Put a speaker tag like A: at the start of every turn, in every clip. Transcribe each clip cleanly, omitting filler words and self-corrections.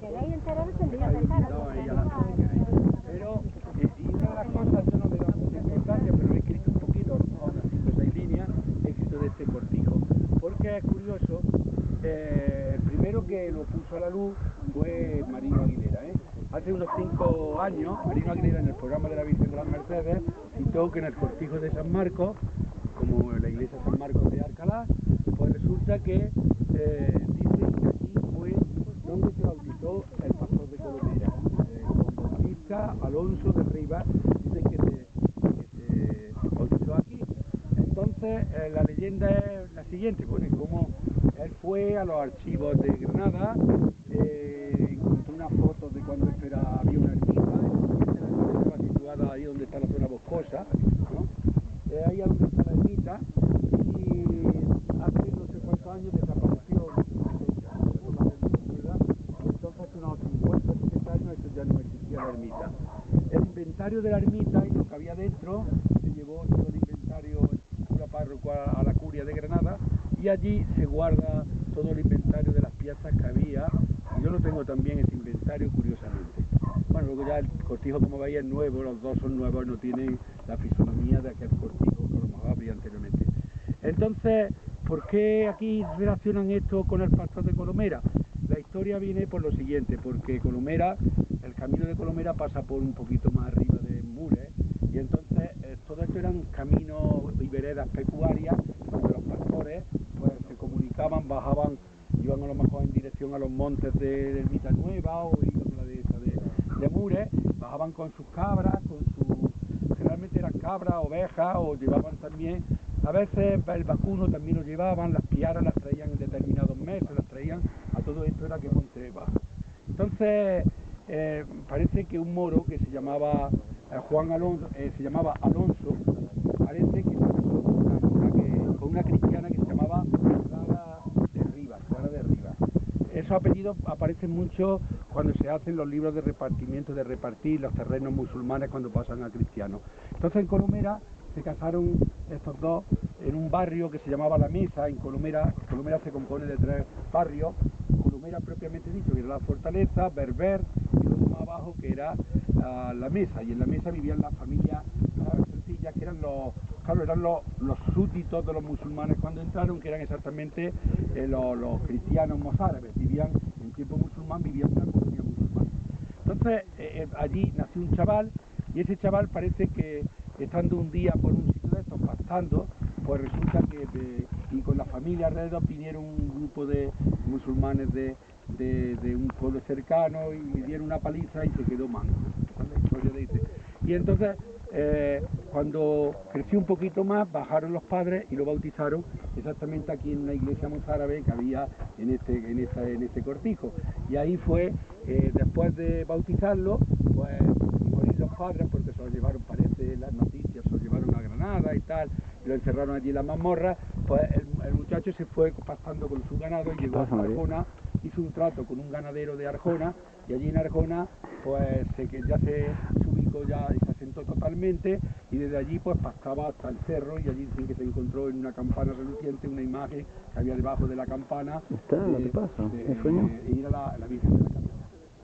A: queréis enterar, tendría que estar.
B: Pero, y una de las cosas, yo no le he dado mucha importancia, pero he escrito un poquito, a lo mejor unas 5 o 6 líneas, he escrito de este cortijo. Porque es curioso, el primero que lo puso a la luz fue Marino Aguilera. Hace unos 5 años, Marino Aguilera, en el programa de la Virgen de las Mercedes, citó que en el cortijo de San Marcos, como en la iglesia San Marcos de Alcalá, pues resulta que dicen que aquí fue donde se bautizó el pastor de Colomera, Juan Bautista Alonso de Rivas, dicen que se bautizó aquí. Entonces la leyenda es la siguiente, bueno, y como él fue a los archivos de Granada, encontró una foto de cuando había una ermita, estaba situada ahí donde está la zona boscosa, ¿no? Ahí es donde está la ermita, y hace no sé cuántos años desapareció, y entonces hace unos 50 o 60 años eso ya no existía la ermita. El inventario de la ermita y lo que había dentro se llevó todo el inventario el cura párroco a la curia de Granada, y allí se guarda todo el inventario de las piezas que había, y yo lo tengo también ese inventario curiosamente. Bueno, luego ya el cortijo, como veis, es nuevo, los dos son nuevos, no tienen la fisonomía de aquel cortijo que a lo mejor habría anteriormente. Entonces, ¿por qué aquí relacionan esto con el pastor de Colomera? La historia viene por lo siguiente, porque Colomera, el camino de Colomera pasa por un poquito más arriba de Mures, y entonces todo esto eran caminos y veredas pecuarias, donde los pastores pues se comunicaban, bajaban, iban a lo mejor en dirección a los montes de Ermita Nueva o iban a la dehesa de Mures, bajaban con sus cabras, generalmente eran cabras, ovejas, o llevaban también, a veces el vacuno también lo llevaban, las piaras las traían en determinados meses, las traían, a todo esto era que monte bajo. Entonces parece que un moro que se llamaba Juan Alonso, se llamaba Alonso, parece que casó con una cristiana que se llamaba Clara de Rivas. Esos apellidos aparecen mucho cuando se hacen los libros de repartimiento, de repartir los terrenos musulmanes cuando pasan a cristianos. Entonces en Colomera se casaron estos dos en un barrio que se llamaba La Mesa. En Colomera se compone de 3 barrios. Colomera propiamente dicho, que era la fortaleza, Berber, y luego más abajo que era La Mesa, y en La Mesa vivían las familias sencillas, que eran los súbditos de los musulmanes cuando entraron, que eran exactamente los cristianos mozárabes, vivían en tiempo musulmán, vivían en una colonia musulmana. Entonces allí nació un chaval, y ese chaval parece que estando un día por un sitio de estos pastando, pues resulta que y con la familia alrededor vinieron un grupo de musulmanes de un pueblo cercano y le dieron una paliza y se quedó manco. Esa es la historia de este. Y entonces cuando creció un poquito más, bajaron los padres y lo bautizaron exactamente aquí en una iglesia mozárabe que había en este cortijo. Y ahí fue, después de bautizarlo, pues morir los padres porque se lo llevaron, parece las noticias, se lo llevaron a Granada y tal, y lo encerraron allí en la mazmorra. Pues el muchacho se fue pastando con su ganado y llegó a Arjona, hizo un trato con un ganadero de Arjona, y allí en Arjona pues ya se ubicó, ya se asentó totalmente, y desde allí pues pastaba hasta el cerro, y allí dicen que se encontró en una campana reluciente una imagen que había debajo de la campana ir a la Virgen de la Campana.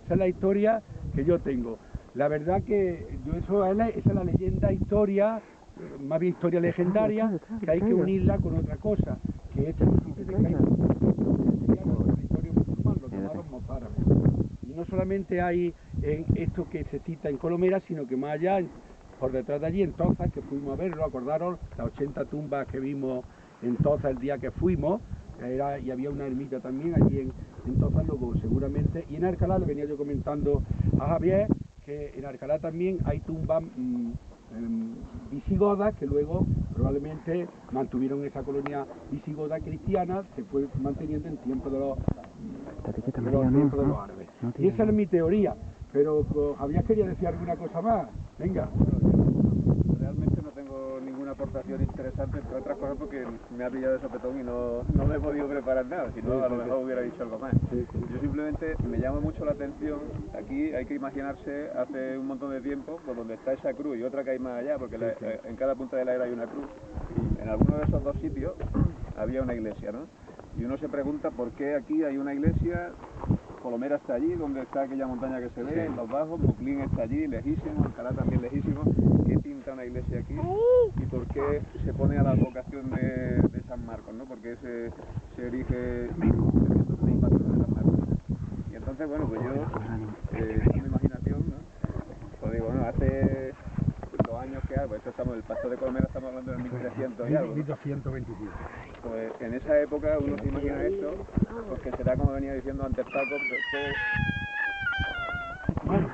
B: Esa es la historia que yo tengo. La verdad que esa es la leyenda, historia, más bien historia legendaria, que hay que unirla con otra cosa, que este municipio de Cairo, el territorio musulmán, los llamados mozárabes. Y no solamente hay en esto que se cita en Colomera, sino que más allá, por detrás de allí, en Toza, que fuimos a verlo, acordaron las 80 tumbas que vimos en Toza el día que fuimos, y había una ermita también allí en Toza, luego seguramente, y en Alcalá le venía yo comentando a Javier que en Alcalá también hay tumbas visigodas que luego probablemente mantuvieron esa colonia visigoda cristiana, se fue manteniendo en tiempo de los árabes. Y esa es mi teoría, pero Javier quería decir alguna cosa más. Venga.
C: Realmente no tengo ninguna aportación interesante, entre otras cosas porque me ha pillado de sopetón y no me he podido preparar nada, si no a lo mejor hubiera dicho algo más. Yo simplemente me llama mucho la atención, aquí hay que imaginarse hace un montón de tiempo, por donde está esa cruz y otra que hay más allá, porque en cada punta de la era hay una cruz, en alguno de esos dos sitios había una iglesia, ¿no? Y uno se pregunta por qué aquí hay una iglesia Colomera está allí, donde está aquella montaña que se ve, en los bajos, Moclín está allí, lejísimo, Alcalá también lejísimo. ¿Qué pinta una iglesia aquí? ¿Y por qué se pone a la advocación de San Marcos, ¿no? Porque se erige como patrón de San Marcos. Y entonces, bueno, pues yo, esa mi imaginación, ¿no? Pues digo, bueno, hace los años que hay, pues estamos, el Paso de Colomera estamos hablando del 1300 y algo, ¿no?
B: 1225.
C: Pues en esa época uno se imagina esto, pues que será como venía diciendo antes Paco, pero
B: Bueno,